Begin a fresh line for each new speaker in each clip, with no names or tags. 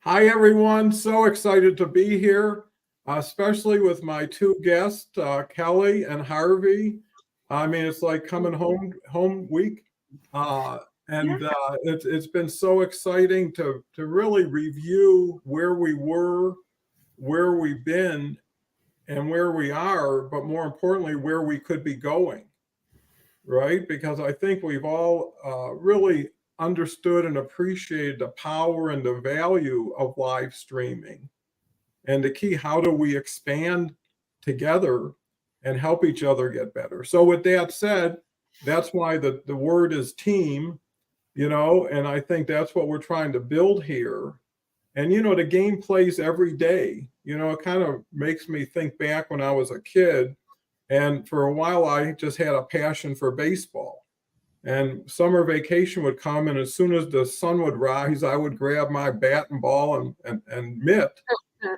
Hi, everyone. So excited to be here, especially with my two guests, Kelle and Harvey. I mean, it's like coming home week, uh,
Yeah.
and it's been so exciting to really review where we were, where we've been, and where we are, but more importantly, where we could be going, right? Because I think we've all really understood and appreciated the power and the value of live streaming. And the key, how do we expand together and help each other get better? So, with that said, that's why the word is team, and I think that's what we're trying to build here. And, the game plays every day. It kind of makes me think back when I was a kid. And for a while, I just had a passion for baseball. And summer vacation would come, and as soon as the sun would rise, I would grab my bat and ball and mitt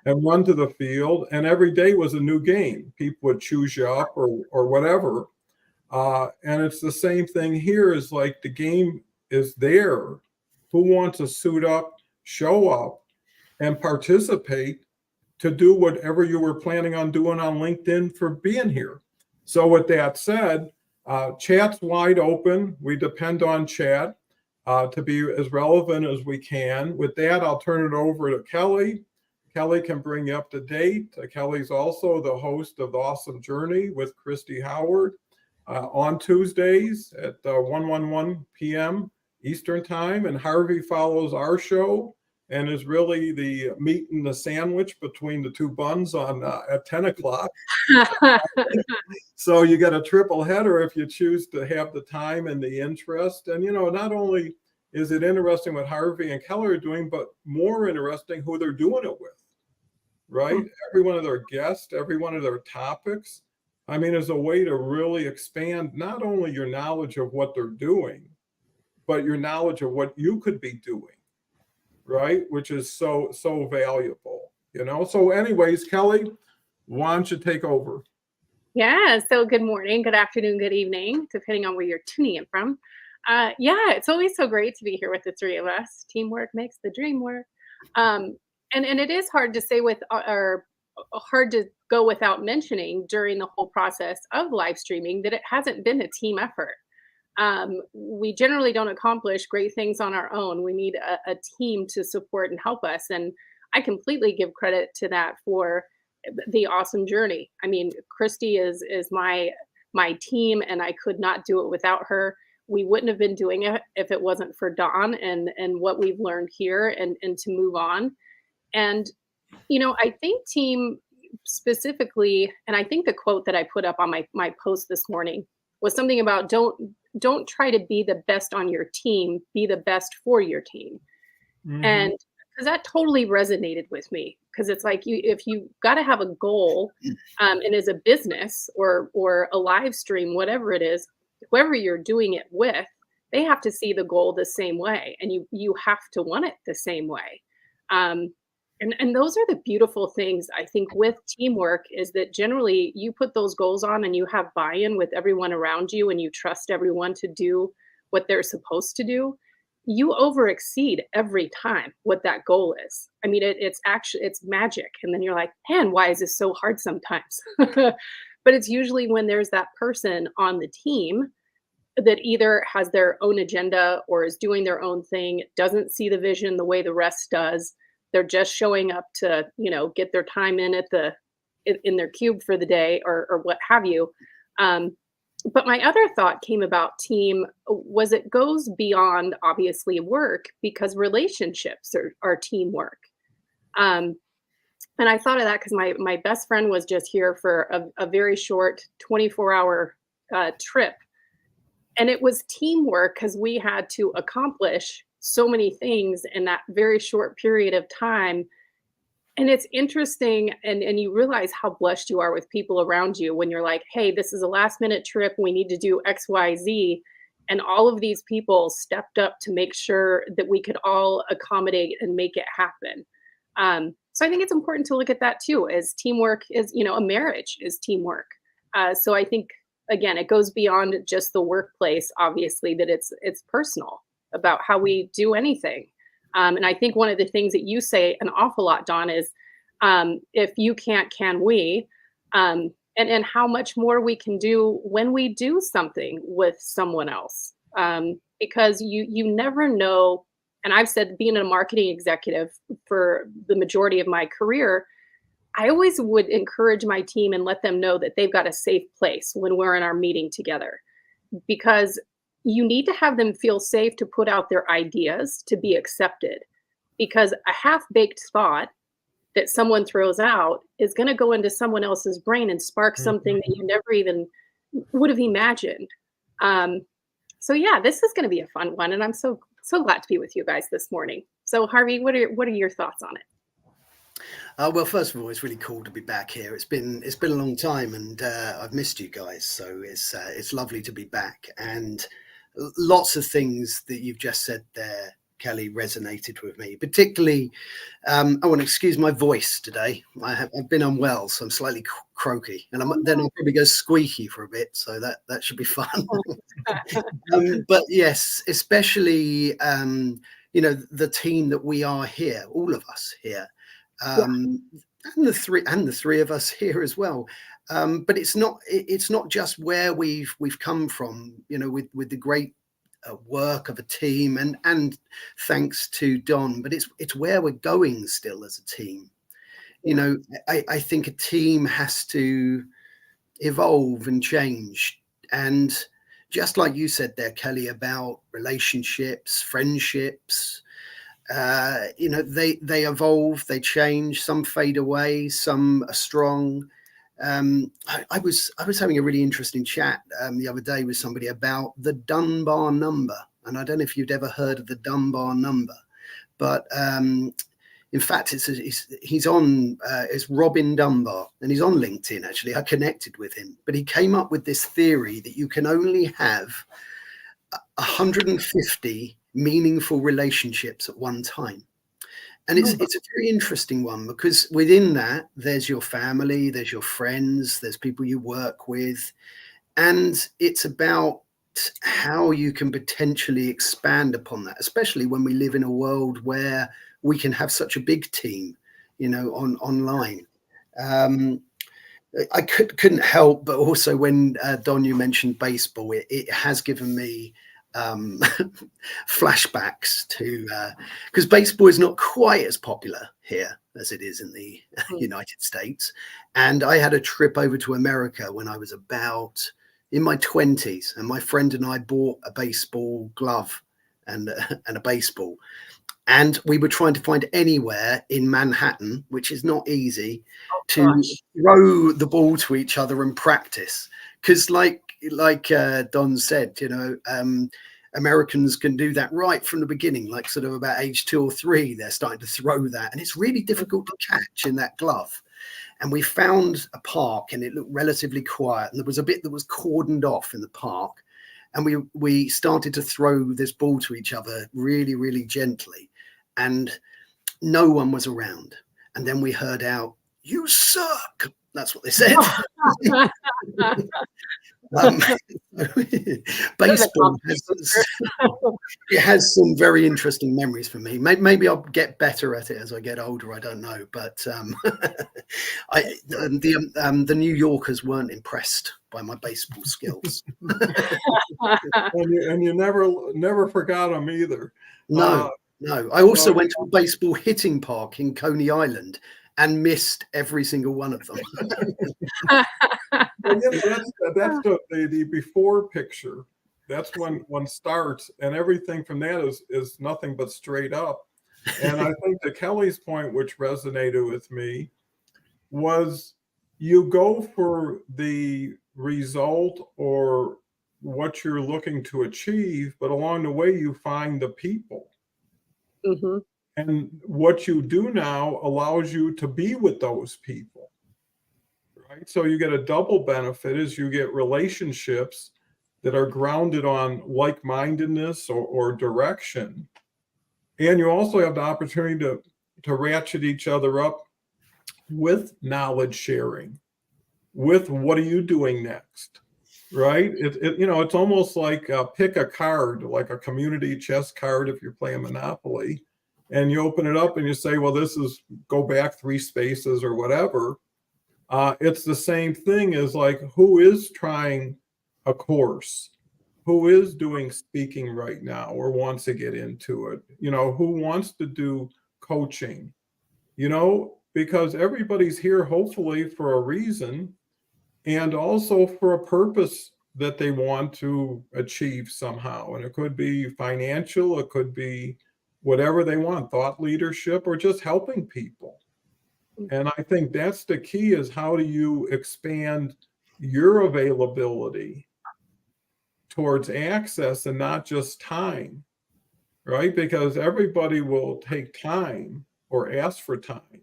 and run to the field. And every day was a new game. People would choose you up or whatever. And it's the same thing here. Is like the game is there. Who wants to suit up, show up, and participate to do whatever you were planning on doing on LinkedIn for being here? So with that said, chat's wide open. We depend on chat to be as relevant as we can. With that, I'll turn it over to Kelle. Kelle can bring you up to date. Kelle's also the host of The Awesome Journey with Christy Howard on Tuesdays at 1:11 p.m. Eastern Time. And Harvey follows our show and is really the meat and the sandwich between the two buns on at 10 o'clock. So you get a triple header if you choose to have the time and the interest. And, not only is it interesting what Harvey and Kelle are doing, but more interesting who they're doing it with, right? Every one of their guests, every one of their topics, I mean, is a way to really expand not only your knowledge of what they're doing, but your knowledge of what you could be doing, right? Which is so valuable, So anyways, Kelle, why don't you take over?
Yeah. So good morning, good afternoon, good evening, depending on where you're tuning in from. Yeah, it's always so great to be here with the three of us. Teamwork makes the dream work. And it is hard to say or hard to go without mentioning during the whole process of live streaming that it hasn't been a team effort. We generally don't accomplish great things on our own. We need a team to support and help us. And I completely give credit to that for the awesome journey. I mean, Christy is my team, and I could not do it without her. We wouldn't have been doing it if it wasn't for Dawn and what we've learned here and to move on. And I think team specifically, and I think the quote that I put up on my post this morning was something about don't try to be the best on your team, be the best for your team.
Mm-hmm.
And because that totally resonated with me, because it's like if you got to have a goal, and as a business or a live stream, whatever it is, whoever you're doing it with, they have to see the goal the same way, and you have to want it the same way. And those are the beautiful things I think with teamwork, is that generally you put those goals on and you have buy-in with everyone around you and you trust everyone to do what they're supposed to do. You over exceed every time what that goal is. I mean, it's magic. And then you're like, man, why is this so hard sometimes? But it's usually when there's that person on the team that either has their own agenda or is doing their own thing, doesn't see the vision the way the rest does. They're just showing up to, get their time in their cube for the day or what have you. But my other thought came about team was it goes beyond obviously work, because relationships are teamwork. And I thought of that because my best friend was just here for a very short 24-hour trip. And it was teamwork because we had to accomplish so many things in that very short period of time. And it's interesting, and you realize how blessed you are with people around you when you're like, hey, this is a last minute trip. We need to do X, Y, Z. And all of these people stepped up to make sure that we could all accommodate and make it happen. So I think it's important to look at that too, as teamwork is, a marriage is teamwork. So I think, again, it goes beyond just the workplace, obviously, that it's personal about how we do anything. And I think one of the things that you say an awful lot, Dawn, is if you can't, can we? And how much more we can do when we do something with someone else. Because you never know. And I've said, being a marketing executive for the majority of my career, I always would encourage my team and let them know that they've got a safe place when we're in our meeting together, because you need to have them feel safe to put out their ideas to be accepted, because a half-baked thought that someone throws out is going to go into someone else's brain and spark something that you never even would have imagined. So yeah, this is going to be a fun one, and I'm so glad to be with you guys this morning. So Harvey, what are your thoughts on it?
Well, first of all, it's really cool to be back here. It's been a long time, and I've missed you guys. So it's lovely to be back. And lots of things that you've just said there, Kelle, resonated with me. Particularly, I want to excuse my voice today. I've been unwell, so I'm slightly croaky, and then I'll probably go squeaky for a bit. So that should be fun. But yes, especially the team that we are here, all of us here. And the three of us here as well. But it's not just where we've come from, with the great work of a team and thanks to Don, but it's where we're going still as a team. I think a team has to evolve and change. And just like you said there, Kelle, about relationships, friendships, they evolve, they change, some fade away, some are strong. I was having a really interesting chat the other day with somebody about the Dunbar number, and I don't know if you'd ever heard of the Dunbar number, but in fact he's on it's Robin Dunbar, and he's on LinkedIn. Actually, I connected with him, but he came up with this theory that you can only have 150 meaningful relationships at one time. And it's a very interesting one, because within that, there's your family, there's your friends, there's people you work with. And it's about how you can potentially expand upon that, especially when we live in a world where we can have such a big team, online. I couldn't help, but also when Don, you mentioned baseball, it has given me flashbacks to because baseball is not quite as popular here as it is in the United States. And I had a trip over to America when I was about in my 20s, and my friend and I bought a baseball glove and a baseball, and we were trying to find anywhere in Manhattan, which is not easy, to throw the ball to each other and practice, because like Don said, Americans can do that right from the beginning, like sort of about age 2 or 3, they're starting to throw that, and it's really difficult to catch in that glove. And we found a park, and it looked relatively quiet, and there was a bit that was cordoned off in the park, and we started to throw this ball to each other really, really gently, and no one was around. And then we heard out, "You suck." That's what they said. Baseball has some very interesting memories for me. Maybe I'll get better at it as I get older. I don't know, but the New Yorkers weren't impressed by my baseball skills.
and you never forgot them either.
No. I also went to a baseball hitting park in Coney Island and missed every single one of them.
Well, that's the before picture. That's when one starts, and everything from that is nothing but straight up. And I think to Kelle's point, which resonated with me, was you go for the result or what you're looking to achieve, but along the way you find the people.
Mm-hmm.
And what you do now allows you to be with those people, right? So you get a double benefit as you get relationships that are grounded on like-mindedness or direction. And you also have the opportunity to ratchet each other up with knowledge sharing, with what are you doing next, right? It's almost like pick a card, like a community chess card if you're playing Monopoly. and you open it up and you say, well, this is go back 3 spaces or whatever. It's the same thing as like, who is trying a course? Who is doing speaking right now or wants to get into it? You know, who wants to do coaching? You know, because everybody's here hopefully for a reason and also for a purpose that they want to achieve somehow. And it could be financial, it could be whatever they want, thought leadership, or just helping people. And I think that's the key, is how do you expand your availability towards access and not just time, right? Because everybody will take time or ask for time.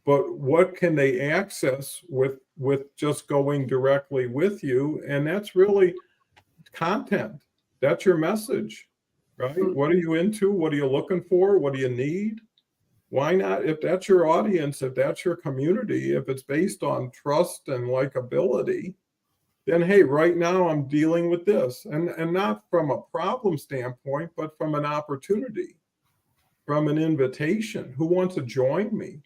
But what can they access with just going directly with you? And that's really content. That's your message, right? What are you into? What are you looking for? What do you need? Why not? If that's your audience, if that's your community, if it's based on trust and likability, then hey, right now I'm dealing with this. And not from a problem standpoint, but from an opportunity, from an invitation. Who wants to join me?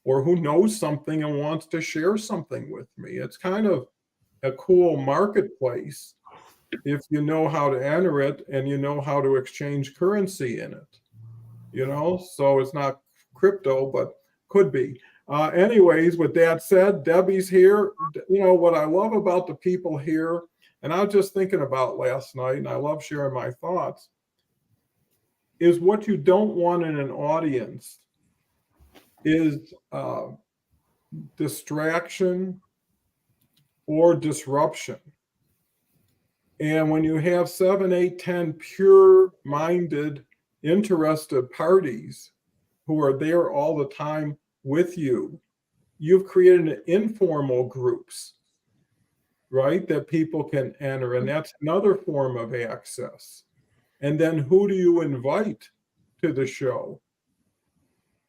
Or who knows something and wants to share something with me? It's kind of a cool marketplace if you know how to enter it and you know how to exchange currency in it. You know, so it's not crypto, but could be. Anyways, with that said, Debbie's here. You know, what I love about the people here, and I was just thinking about last night, and I love sharing my thoughts, is what you don't want in an audience is distraction or disruption. And when you have 7, 8, 10 pure-minded, interested parties who are there all the time with you, you've created informal groups, right, that people can enter. And that's another form of access. And then who do you invite to the show?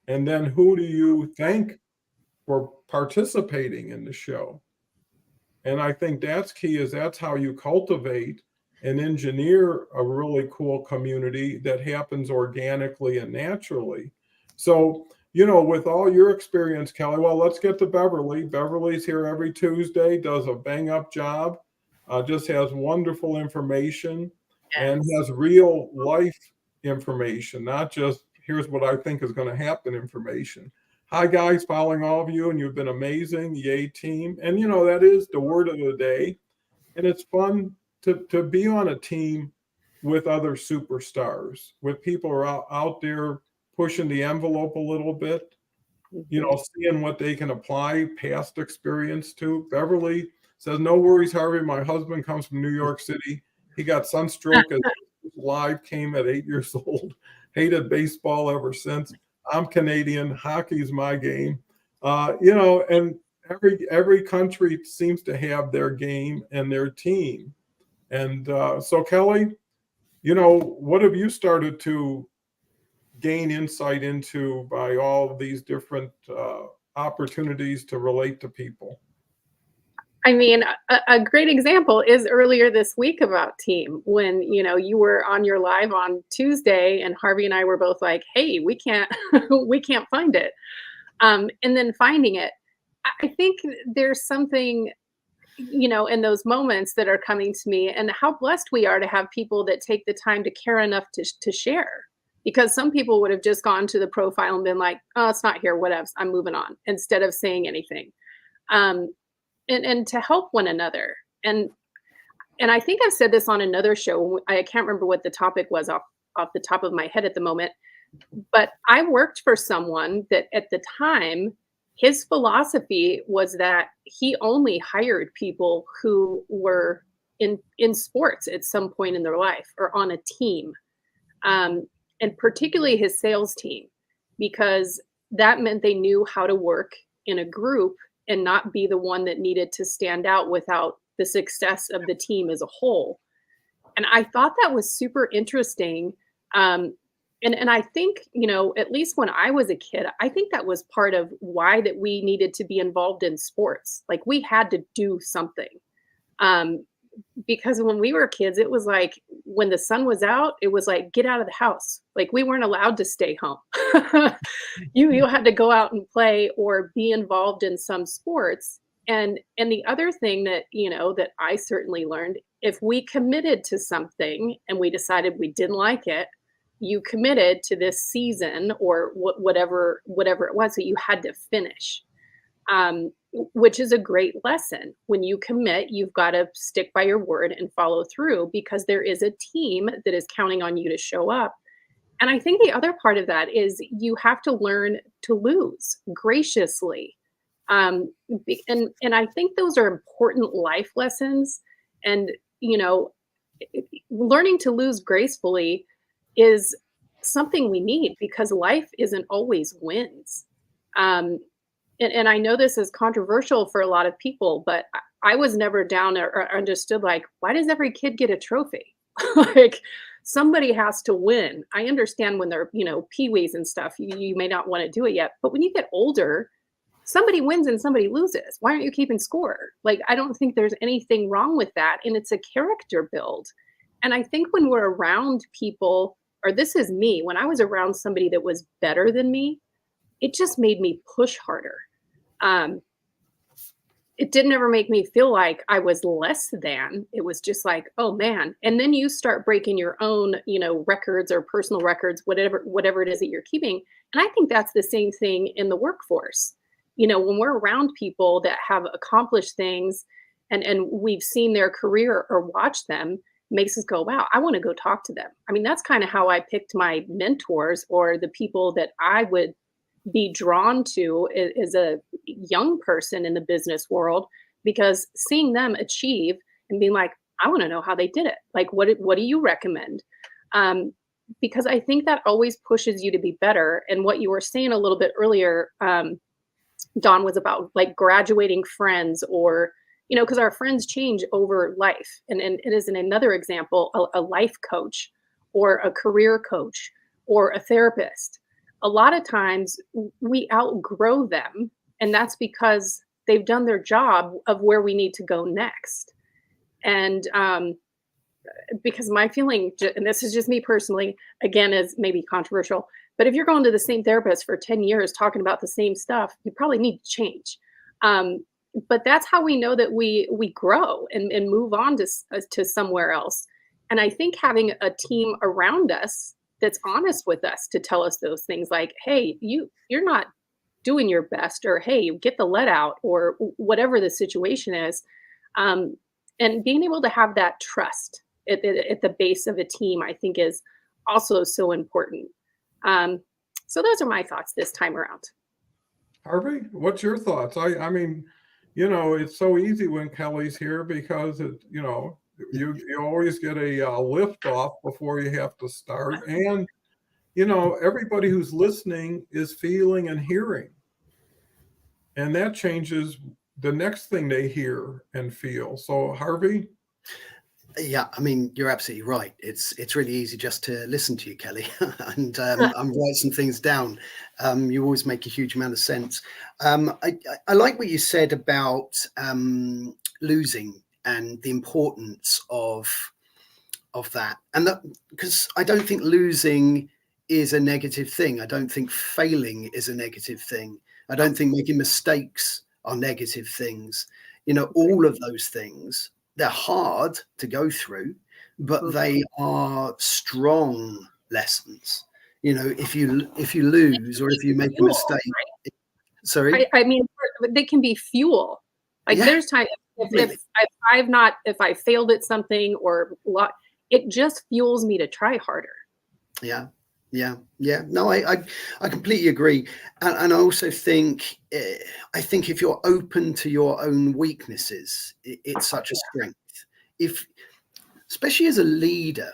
And then who do you thank for participating in the show? And I think that's key, is that's how you cultivate and engineer a really cool community that happens organically and naturally. So, you know, with all your experience, Kelle, well, let's get to Beverly. Beverly's here every Tuesday, does a bang up job, just has wonderful information and has real life information, not just here's what I think is going to happen information. Hi, guys, following all of you, and you've been amazing. Yay, team. And, you know, that is the word of the day. And it's fun to be on a team with other superstars, with people who are out there pushing the envelope a little bit, you know, seeing what they can apply past experience to. Beverly says, no worries, Harvey. My husband comes from New York City. He got sunstroke as live came at 8 years old. Hated baseball ever since. I'm Canadian. Hockey's my game. You know, and every country seems to have their game and their team. And so, Kelle, you know, what have you started to gain insight into by all of these different opportunities to relate to people?
I mean, a great example is earlier this week about team, when, you know, you were on your live on Tuesday and Harvey and I were both like, hey, we can't we can't find it. And then finding it. I think there's something, you know, in those moments that are coming to me, and how blessed we are to have people that take the time to care enough to share. Because some people would have just gone to the profile and been like, oh, it's not here, whatevs, I'm moving on, instead of saying anything. And to help one another. And I think I've said this on another show. I can't remember what the topic was off the top of my head at the moment. But I worked for someone that at the time, his philosophy was that he only hired people who were in sports at some point in their life or on a team. And particularly his sales team, because that meant they knew how to work in a group and not be the one that needed to stand out without the success of the team as a whole. And I thought that was super interesting. And I think, you know, at least when I was a kid, I think that was part of why that we needed to be involved in sports. Like, we had to do something. because when we were kids, it was like when the sun was out, it was like, get out of the house. Like we weren't allowed to stay home. You had to go out and play or be involved in some sports. And the other thing that, that I certainly learned, if we committed to something and we decided we didn't like it, you committed to this season or whatever it was that you had to finish. Which is a great lesson. When you commit, you've got to stick by your word and follow through because there is a team that is counting on you to show up. And I think the other part of that is you have to learn to lose graciously. And I think those are important life lessons. And, learning to lose gracefully is something we need because life isn't always wins. And I know this is controversial for a lot of people, but I was never down or understood like, why does every kid get a trophy? Like somebody has to win. I understand when they're, peewees and stuff, you may not want to do it yet, but when you get older, somebody wins and somebody loses. Why aren't you keeping score? Like, I don't think there's anything wrong with that. And it's a character build. And I think when we're around people, or this is me, when I was around somebody that was better than me, it just made me push harder. It didn't ever make me feel like I was less than. It was just like, oh man. And then you start breaking your own, records or personal records, whatever it is that you're keeping. And I think that's the same thing in the workforce. When we're around people that have accomplished things and we've seen their career or watched them, makes us go, wow, I want to go talk to them. I mean, that's kind of how I picked my mentors or the people that I would be drawn to as a young person in the business world, because seeing them achieve and being like, I want to know how they did it. Like, what do you recommend? Because I think that always pushes you to be better. And what you were saying a little bit earlier, Dawn, was about like graduating friends or, because our friends change over life. And it is another example, a life coach or a career coach or a therapist. A lot of times we outgrow them, and that's because they've done their job of where we need to go next. And because my feeling, and this is just me personally, again, is maybe controversial, but if you're going to the same therapist for 10 years talking about the same stuff, you probably need to change. But that's how we know that we grow and move on to somewhere else. And I think having a team around us that's honest with us to tell us those things like, hey, you're not doing your best, or hey, get the let out, or whatever the situation is. And being able to have that trust at the base of a team, I think is also so important. So those are my thoughts this time around.
Harvey, what's your thoughts? I mean, it's so easy when Kelly's here because you always get a lift off before you have to start. And, everybody who's listening is feeling and hearing. And that changes the next thing they hear and feel. So Harvey?
Yeah, I mean, you're absolutely right. It's really easy just to listen to you, Kelle, and write some things down. You always make a huge amount of sense. I like what you said about losing and the importance of that, and that because I don't think losing is a negative thing. I don't think failing is a negative thing. I don't think making mistakes are negative things. All of those things, they're hard to go through, but they are strong lessons. If you lose or if you make a mistake, sorry.
I mean, they can be fuel. Like there's times if I failed at something or it just fuels me to try harder.
Yeah. No, I completely agree, and I also think if you're open to your own weaknesses, it's such a strength. Especially as a leader,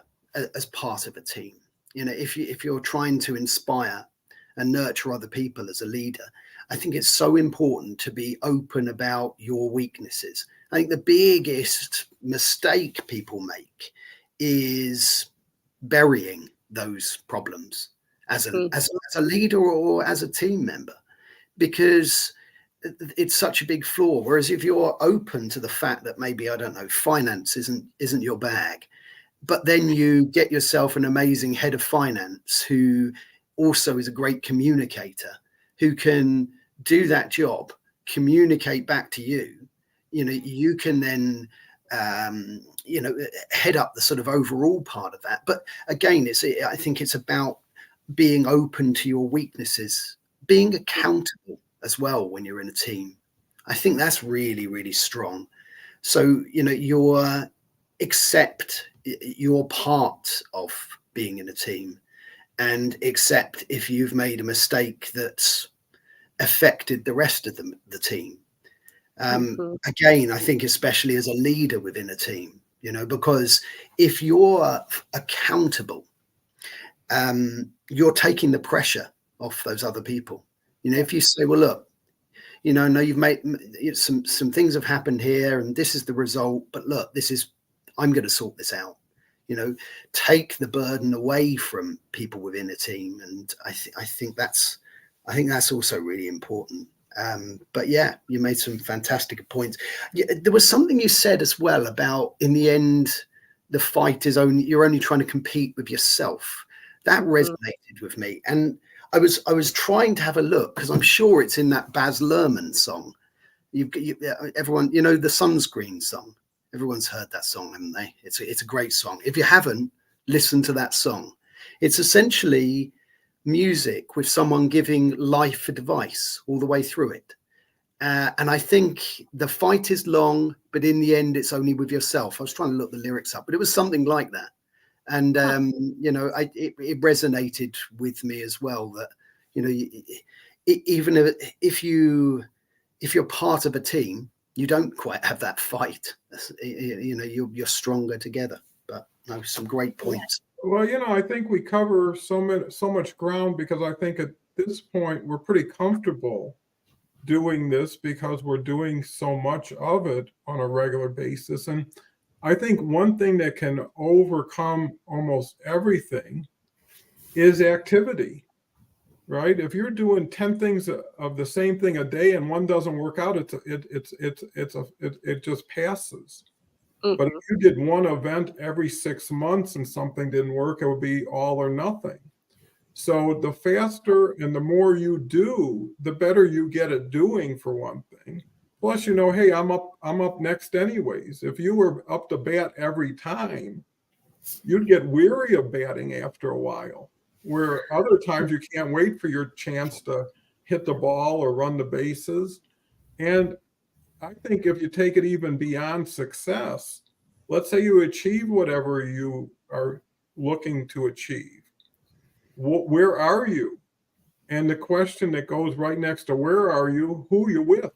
as part of a team, if you're trying to inspire and nurture other people as a leader, I think it's so important to be open about your weaknesses. I think the biggest mistake people make is burying those problems as a leader or as a team member, because it's such a big flaw. Whereas if you're open to the fact that maybe, I don't know, finance isn't your bag, but then you get yourself an amazing head of finance who also is a great communicator, who can do that job, communicate back to you, you can then head up the sort of overall part of that. But again, I think it's about being open to your weaknesses, being accountable as well when you're in a team. I think that's really, really strong. So, you're accept you're part of being in a team, and accept if you've made a mistake that's affected the rest of the team. Again, I think especially as a leader within a team, because if you're accountable, you're taking the pressure off those other people. If you say, well, look, no, you've made some things have happened here and this is the result, but look, I'm going to sort this out. Take the burden away from people within a team. And I think that's also really important. But yeah, you made some fantastic points. There was something you said as well about, in the end, the fight is you're only trying to compete with yourself. That resonated with me. And I was trying to have a look, because I'm sure it's in that Baz Luhrmann song. Everyone, the Sunscreen song. Everyone's heard that song, haven't they? It's a great song. If you haven't, listen to that song. It's essentially music with someone giving life advice all the way through it. And I think the fight is long, but in the end, it's only with yourself. I was trying to look the lyrics up, but it was something like that. And, it resonated with me as well, that, even if you're part of a team, you don't quite have that fight. You're stronger together. But no, some great points.
Well, I think we cover so much ground, because I think at this point we're pretty comfortable doing this because we're doing so much of it on a regular basis. And I think one thing that can overcome almost everything is activity, right? If you're doing 10 things of the same thing a day and one doesn't work out, it just passes. But if you did one event every 6 months and something didn't work, it would be all or nothing. So the faster and the more you do, the better you get at doing, for one thing. Plus, hey, I'm up next anyways. If you were up to bat every time, you'd get weary of batting after a while. Where other times you can't wait for your chance to hit the ball or run the bases. And I think if you take it even beyond success, let's say you achieve whatever you are looking to achieve. Where are you? And the question that goes right next to where are you, who are you with?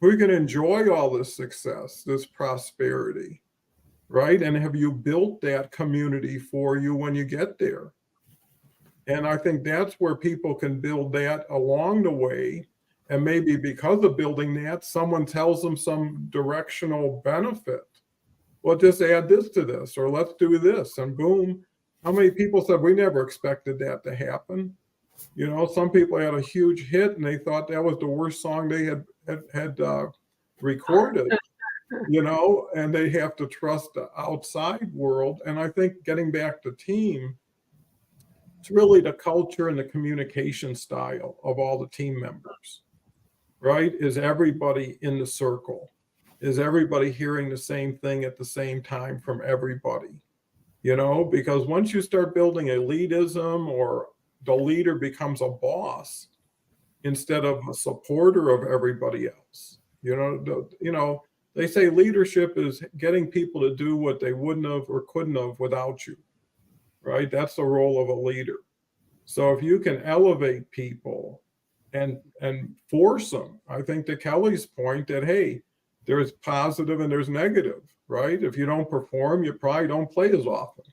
Who are you going to enjoy all this success, this prosperity, right? And have you built that community for you when you get there? And I think that's where people can build that along the way. And maybe because of building that, someone tells them some directional benefit. Well, just add this to this, or let's do this, and boom. How many people said we never expected that to happen? Some people had a huge hit and they thought that was the worst song they had recorded, and they have to trust the outside world. And I think getting back to team, it's really the culture and the communication style of all the team members, right? Is everybody in the circle? Is everybody hearing the same thing at the same time from everybody? Because once you start building elitism, or the leader becomes a boss instead of a supporter of everybody else, they say leadership is getting people to do what they wouldn't have or couldn't have without you, right? That's the role of a leader. So if you can elevate people and force them, I think to Kelle's point that, hey, there's positive and there's negative, right? If you don't perform, you probably don't play as often,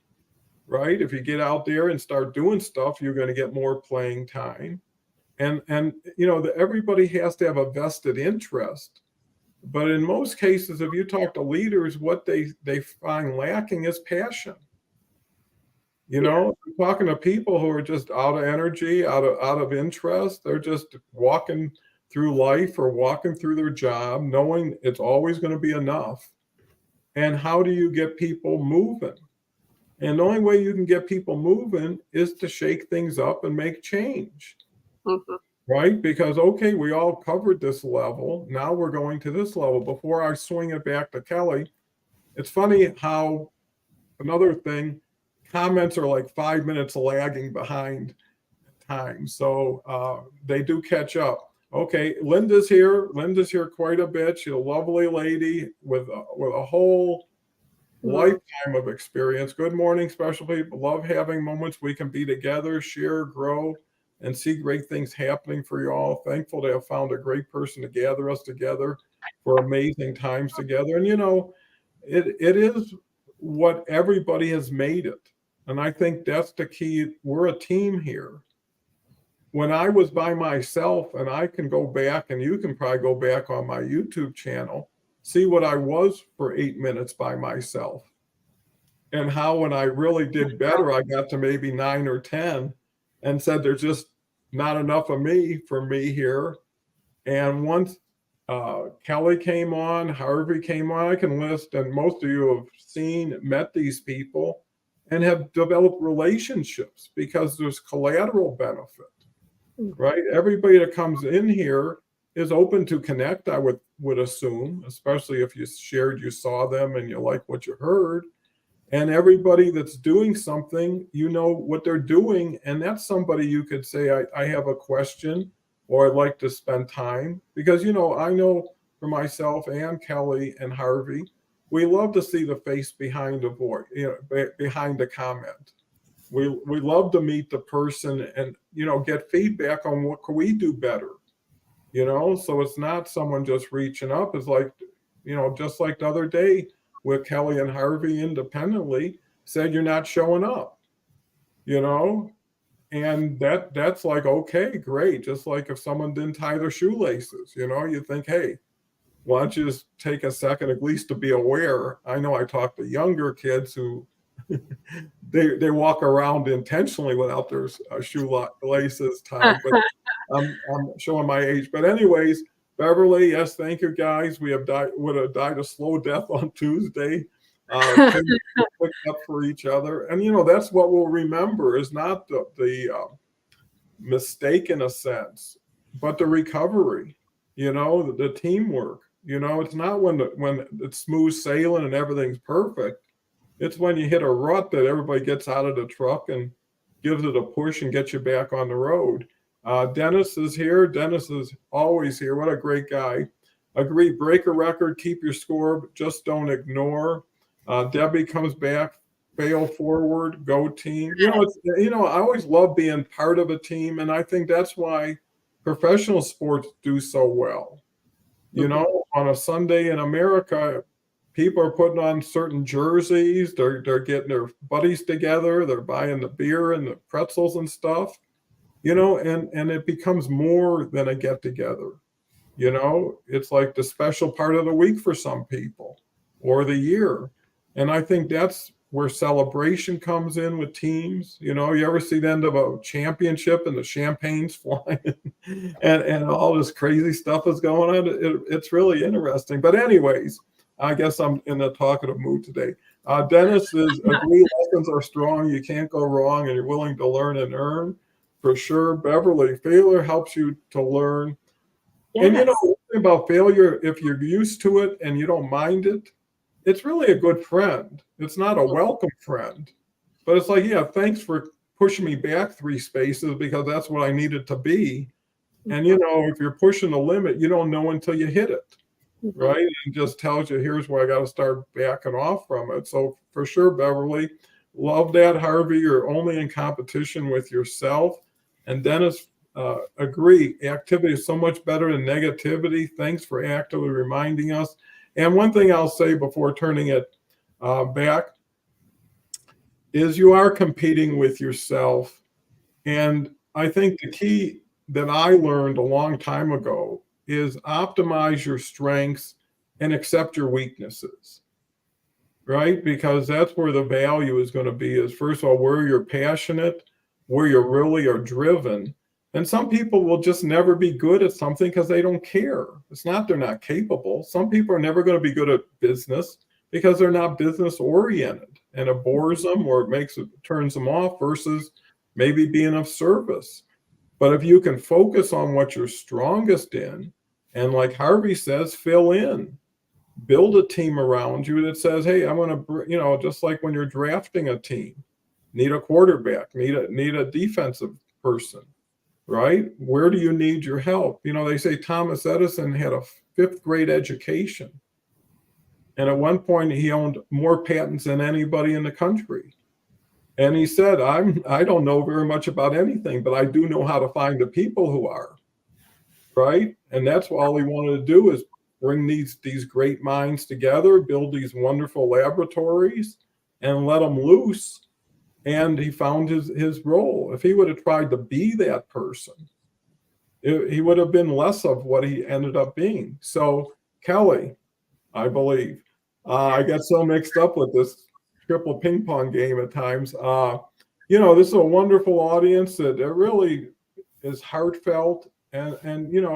right? If you get out there and start doing stuff, you're going to get more playing time. And everybody has to have a vested interest. But in most cases, if you talk to leaders, what they find lacking is passion. Talking to people who are just out of energy, out of interest, they're just walking through life or walking through their job, knowing it's always going to be enough. And how do you get people moving? And the only way you can get people moving is to shake things up and make change, right? Because, okay, we all covered this level. Now we're going to this level. Before I swing it back to Kelle, it's funny how another thing, comments are like 5 minutes lagging behind time. So they do catch up. Okay, Linda's here. Linda's here quite a bit. She's a lovely lady with a whole lifetime of experience. Good morning, special people. Love having moments we can be together, share, grow, and see great things happening for you all. Thankful to have found a great person to gather us together for amazing times together. And, you know, it is what everybody has made it. And I think that's the key. We're a team here. When I was by myself, and I can go back, and you can probably go back on my YouTube channel, see what I was for 8 minutes by myself, and how when I really did better, I got to maybe 9 or 10 and said, there's just not enough of me for me here. And once Kelle came on, Harvey came on, I can list, and most of you have seen, met these people and have developed relationships because there's collateral benefit, right? Everybody that comes in here is open to connect, I would assume, especially if you shared, you saw them and you like what you heard. And everybody that's doing something, you know what they're doing. And that's somebody you could say, I have a question, or I'd like to spend time. Because, you know, I know for myself and Kelle and Harvey, we love to see the face behind the voice, you know, behind the comment. We love to meet the person and, you know, get feedback on what can we do better, you know? So it's not someone just reaching up. It's like, you know, just like the other day with Kelle and Harvey independently said, you're not showing up, you know? And that's like, okay, great. Just like if someone didn't tie their shoelaces, you know, you think, hey, why don't you just take a second at least to be aware? I know I talk to younger kids who they walk around intentionally without their shoelaces tied, but I'm showing my age. But anyways, Beverly, yes, thank you guys. We would have died a slow death on Tuesday. Picked up for each other, and you know that's what we'll remember is not the mistake in a sense, but the recovery. You know, the teamwork. You know, it's not when it's smooth sailing and everything's perfect. It's when you hit a rut that everybody gets out of the truck and gives it a push and gets you back on the road. Dennis is here. Dennis is always here. What a great guy. Agree, break a record, keep your score, just don't ignore. Debbie comes back, fail forward, go team. You know, I always love being part of a team, and I think that's why professional sports do so well. You know, on a Sunday in America, people are putting on certain jerseys. They're getting their buddies together. They're buying the beer and the pretzels and stuff. You know, and it becomes more than a get together. You know, it's like the special part of the week for some people, or the year. And I think that's where celebration comes in with teams. You know, you ever see the end of a championship and the champagne's flying and all this crazy stuff is going on? It's really interesting. But anyways, I guess I'm in a talkative mood today. Dennis is agree, lessons are strong. You can't go wrong, and you're willing to learn and earn. For sure. Beverly, failure helps you to learn. Yes. And you know, one thing about failure, if you're used to it and you don't mind it, it's really a good friend. It's not a welcome friend, but it's like, yeah, thanks for pushing me back 3 spaces because that's what I needed to be. And you know, if you're pushing the limit, you don't know until you hit it, right? It just tells you, here's where I got to start backing off from it. So for sure, Beverly, love that. Harvey, you're only in competition with yourself. And Dennis, agree, activity is so much better than negativity. Thanks for actively reminding us. And one thing I'll say before turning it back is you are competing with yourself. And I think the key that I learned a long time ago is optimize your strengths and accept your weaknesses, right? Because that's where the value is going to be, is first of all, where you're passionate, where you really are driven, And some people will just never be good at something because they don't care. It's not they're not capable. Some people are never going to be good at business because they're not business oriented, and it bores them or turns them off versus maybe being of service. But if you can focus on what you're strongest in, and like Harvey says, fill in, build a team around you that says, hey, I'm going to, just like when you're drafting a team, need a quarterback, need a defensive person, right? Where do you need your help? They say Thomas Edison had a 5th grade education. And at one point he owned more patents than anybody in the country. And he said, I don't know very much about anything, but I do know how to find the people who are, right? And that's all he wanted to do, is bring these great minds together, build these wonderful laboratories, and let them loose. And he found his role. If he would have tried to be that person, he would have been less of what he ended up being. So Kelle, I believe, I get so mixed up with this triple ping pong game at times. This is a wonderful audience that it really is heartfelt. And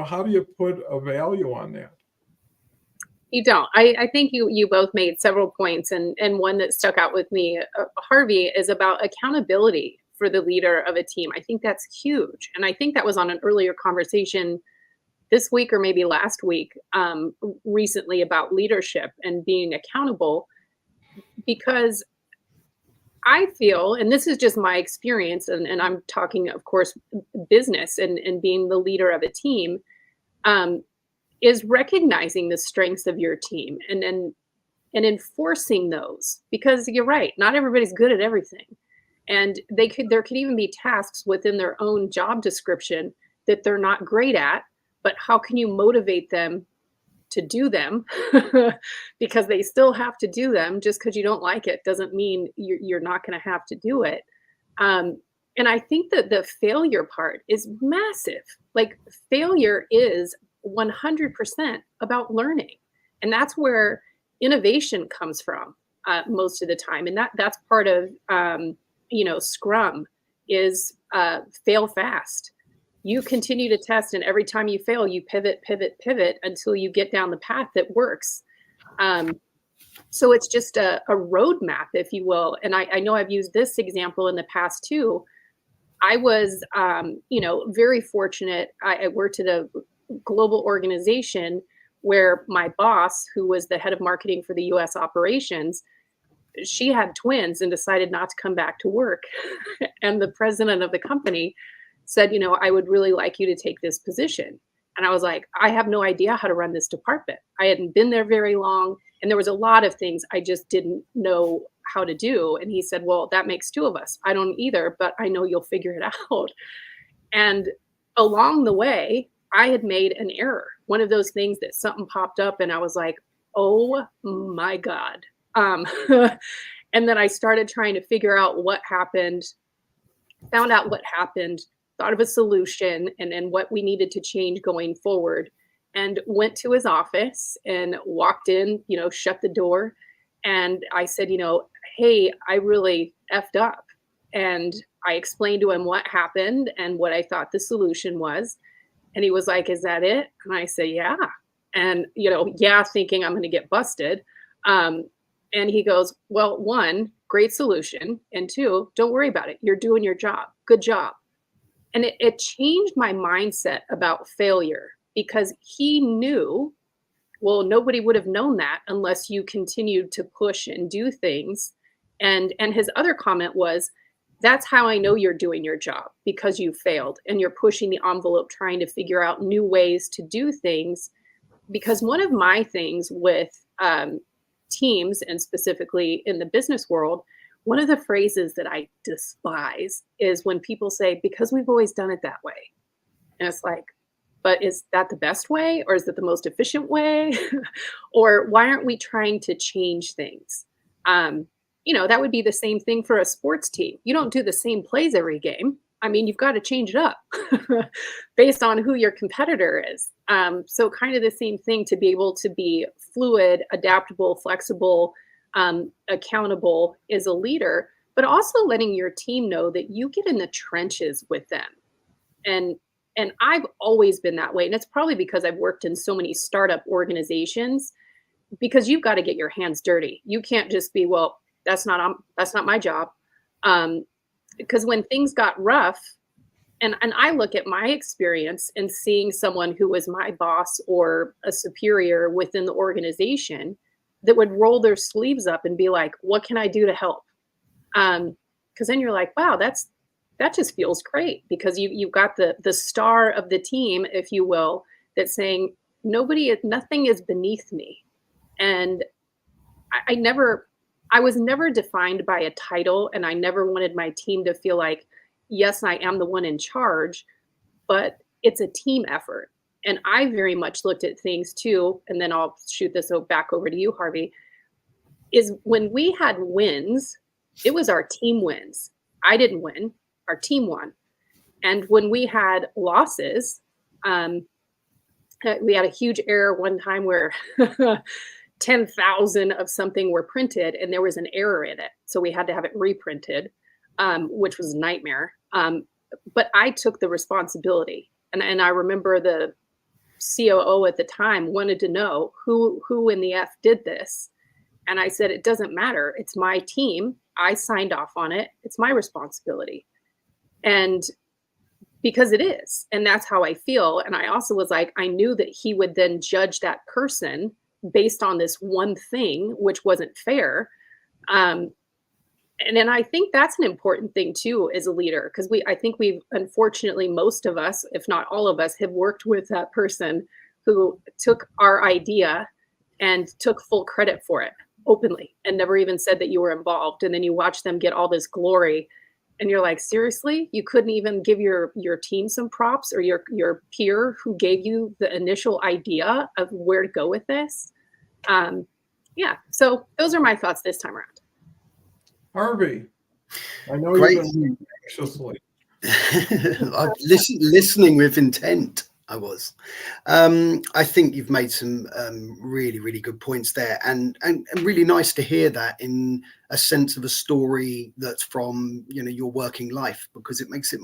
how do you put a value on that?
You don't. I think you both made several points, and one that stuck out with me, Harvey, is about accountability for the leader of a team. I think that's huge. And I think that was on an earlier conversation this week or maybe last week, recently, about leadership and being accountable, because I feel, and this is just my experience, and I'm talking, of course, business and being the leader of a team, is recognizing the strengths of your team and enforcing those, because you're right, not everybody's good at everything. And there could even be tasks within their own job description that they're not great at, but how can you motivate them to do them? Because they still have to do them. Just because you don't like it doesn't mean you're not going to have to do it. And I think that the failure part is massive. Like, failure is 100% about learning. And that's where innovation comes from most of the time. And that's part of, Scrum is fail fast. You continue to test, and every time you fail, you pivot until you get down the path that works. So it's just a roadmap, if you will. And I know I've used this example in the past too. I was, very fortunate. I worked at a global organization where my boss, who was the head of marketing for the US operations, she had twins and decided not to come back to work. And the president of the company said, I would really like you to take this position. And I was like, I have no idea how to run this department. I hadn't been there very long, and there was a lot of things I just didn't know how to do. And he said, well, that makes 2 of us. I don't either, but I know you'll figure it out. And along the way, I had made an error. One of those things that something popped up and I was like, oh my God. And then I started trying to figure out what happened, found out what happened, thought of a solution and what we needed to change going forward, and went to his office and walked in, shut the door. And I said, hey, I really effed up. And I explained to him what happened and what I thought the solution was. And he was like, is that it? And I said, yeah. And, thinking I'm going to get busted. And he goes, well, 1, great solution. And 2, don't worry about it. You're doing your job. Good job. And it changed my mindset about failure, because he knew, well, nobody would have known that unless you continued to push and do things. And his other comment was, that's how I know you're doing your job, because you failed and you're pushing the envelope, trying to figure out new ways to do things. Because one of my things with teams, and specifically in the business world, one of the phrases that I despise is when people say, because we've always done it that way. And it's like, but is that the best way? Or is it the most efficient way? Or why aren't we trying to change things? That would be the same thing for a sports team. You don't do the same plays every game. I mean, you've got to change it up based on who your competitor is. So kind of the same thing, to be able to be fluid, adaptable, flexible, accountable as a leader, but also letting your team know that you get in the trenches with them. And And I've always been that way. And it's probably because I've worked in so many startup organizations, because you've got to get your hands dirty. You can't just be, well, that's not my job. Because when things got rough, and I look at my experience and seeing someone who was my boss or a superior within the organization that would roll their sleeves up and be like, what can I do to help? Because then you're like, wow, that just feels great, because you've got the star of the team, if you will, that's saying nothing is beneath me. And I was never defined by a title, and I never wanted my team to feel like, yes, I am the one in charge, but it's a team effort. And I very much looked at things too, and then I'll shoot this back over to you, Harvey, is when we had wins, it was our team wins. I didn't win, our team won. And when we had losses, we had a huge error one time where 10,000 of something were printed and there was an error in it. So we had to have it reprinted, which was a nightmare. But I took the responsibility. And I remember the COO at the time wanted to know who in the F did this. And I said, it doesn't matter. It's my team. I signed off on it. It's my responsibility. And because it is, and that's how I feel. And I also was like, I knew that he would then judge that person based on this one thing, which wasn't fair. And then I think that's an important thing too, as a leader, because I think we've, unfortunately, most of us, if not all of us, have worked with that person who took our idea and took full credit for it openly and never even said that you were involved. And then you watch them get all this glory and you're like, seriously, you couldn't even give your team some props, or your peer who gave you the initial idea of where to go with this. Yeah. So those are my thoughts this time around.
Harvey, I know
Great.
you've been anxiously.
I'm listening with intent. I was. I think you've made some really, really good points there, and really nice to hear that in a sense of a story that's from your working life, because it makes it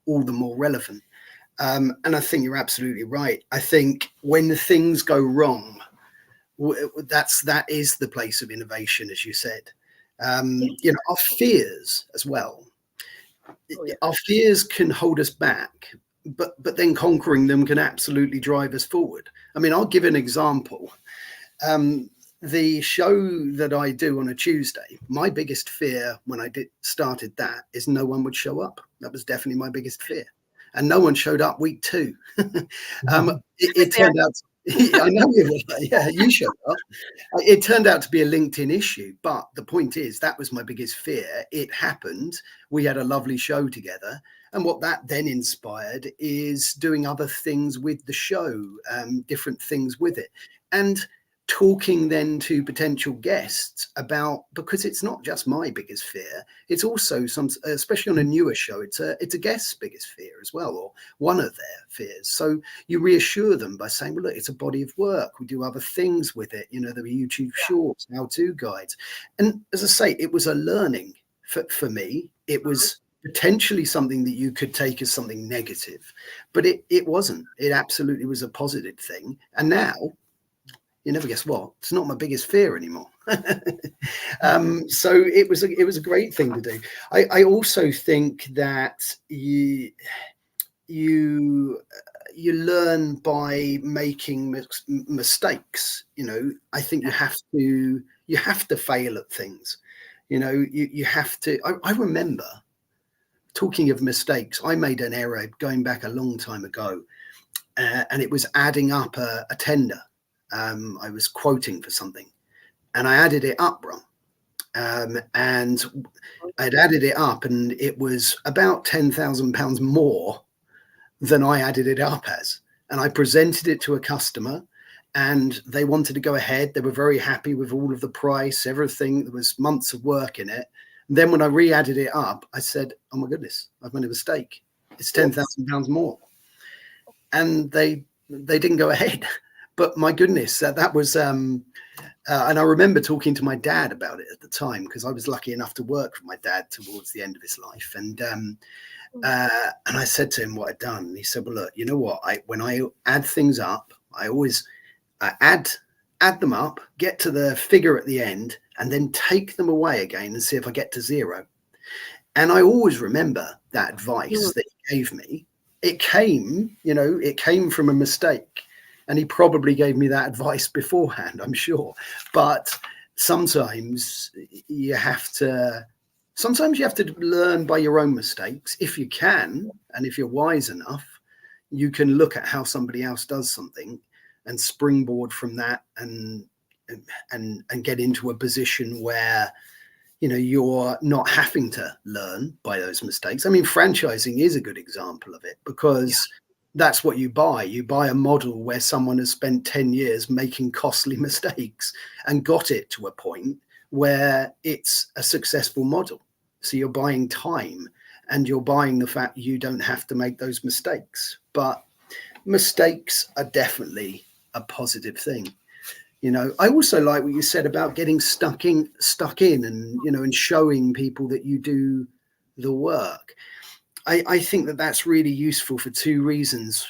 all the more relevant. And I think you're absolutely right. I think when things go wrong, that is the place of innovation, as you said. Our fears as well. Oh, yeah. Our fears can hold us back, but then conquering them can absolutely drive us forward. I mean, I'll give an example. The show that I do on a Tuesday, my biggest fear when I started that is no one would show up. That was definitely my biggest fear. And no one showed up week 2. It turned out, I know you were, yeah, you showed up. It turned out to be a LinkedIn issue, but the point is that was my biggest fear. It happened. We had a lovely show together. And what that then inspired is doing other things with the show, different things with it. And talking then to potential guests about, because it's not just my biggest fear, it's also especially on a newer show, it's a guest's biggest fear as well, or one of their fears. So you reassure them by saying, well, look, it's a body of work. We do other things with it. There are YouTube shorts, how-to guides. And as I say, it was a learning for me. It was potentially something that you could take as something negative, but it wasn't. It absolutely was a positive thing. And now, you never guess what? It's not my biggest fear anymore. So it was a great thing to do. I also think that you learn by making mistakes. I think you have to fail at things. You have to. I remember, talking of mistakes, I made an error going back a long time ago, and it was adding up a tender. I was quoting for something and I added it up wrong. And I'd added it up and it was about £10,000 more than I added it up as. And I presented it to a customer and they wanted to go ahead. They were very happy with all of the price, everything. There was months of work in it. And then when I re-added it up, I said, oh my goodness, I've made a mistake. It's £10,000 more. And they didn't go ahead. But my goodness, that was, and I remember talking to my dad about it at the time, because I was lucky enough to work with my dad towards the end of his life. And And I said to him what I'd done. And he said, well, look, you know what? When I add things up, I always add them up, get to the figure at the end, and then take them away again and see if I get to zero. And I always remember that advice that he gave me. It came from a mistake. And he probably gave me that advice beforehand, I'm sure. But sometimes you have to learn by your own mistakes if you can. And if you're wise enough, you can look at how somebody else does something and springboard from that and get into a position where, you know, you're not having to learn by those mistakes. I mean, franchising is a good example of it, because that's what you buy. You buy a model where someone has spent 10 years making costly mistakes and got it to a point where it's a successful model. So you're buying time, and you're buying the fact you don't have to make those mistakes. But mistakes are definitely a positive thing. You know, I also like what you said about getting stuck in and, you know, and showing people that you do the work. I think that that's really useful for two reasons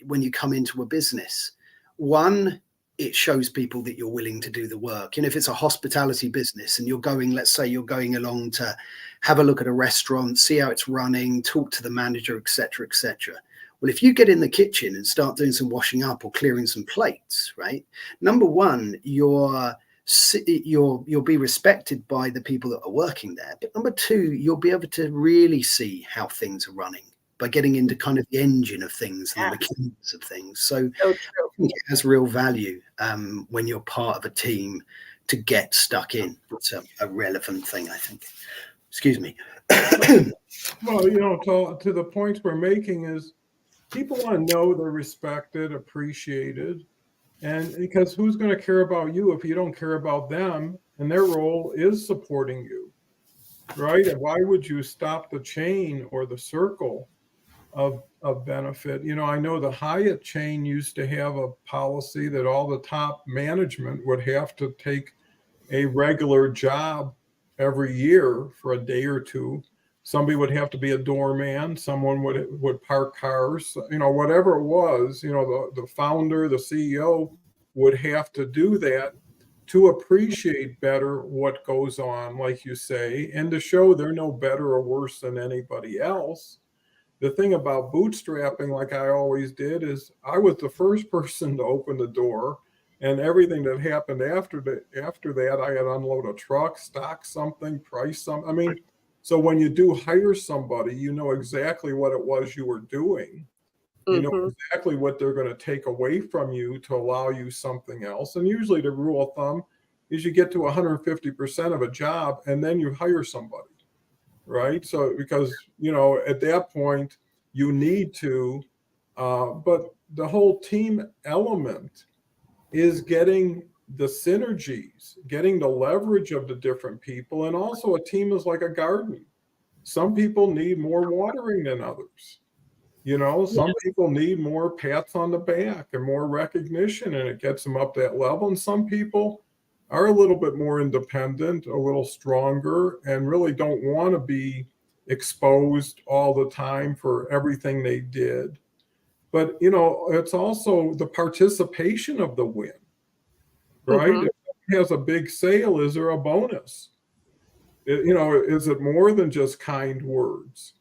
when you come into a business. One, it shows people that you're willing to do the work. You know, if it's a hospitality business and you're going, let's say you're going along to have a look at a restaurant, see how it's running, talk to the manager, etc., etc. Well, if you get in the kitchen and start doing some washing up or clearing some plates, right? Number one, you'll be respected by the people that are working there. But number two, you'll be able to really see how things are running by getting into kind of the engine of things and the mechanics of things. So I think it has real value when you're part of a team to get stuck in. It's a relevant thing, I think. Excuse me.
Well, you know, to the points we're making is people want to know they're respected, appreciated. And because who's going to care about you if you don't care about them? And their role is supporting you, right? And why would you stop the chain or the circle of benefit? You know, I know the Hyatt chain used to have a policy that all the top management would have to take a regular job every year for a day or two. Somebody would have to be a doorman. Someone would park cars, you know, whatever it was, you know, the founder, the CEO would have to do that to appreciate better what goes on, like you say, and to show they're no better or worse than anybody else. The thing about bootstrapping, like I always did, is I was the first person to open the door, and everything that happened after that, I had to unload a truck, stock something, price something. I mean, so when you do hire somebody, you know exactly what it was you were doing. You know exactly what they're going to take away from you to allow you something else. And usually the rule of thumb is you get to 150% of a job and then you hire somebody, right? So because, you know, at that point you need to, but the whole team element is getting the synergies, getting the leverage of the different people. And also a team is like a garden. Some people need more watering than others. You know, some people need more pats on the back and more recognition, and it gets them up that level. And some people are a little bit more independent, a little stronger, and really don't want to be exposed all the time for everything they did. But, you know, it's also the participation of the win, right? If it has a big sale, is there a bonus? You know, is it more than just kind words?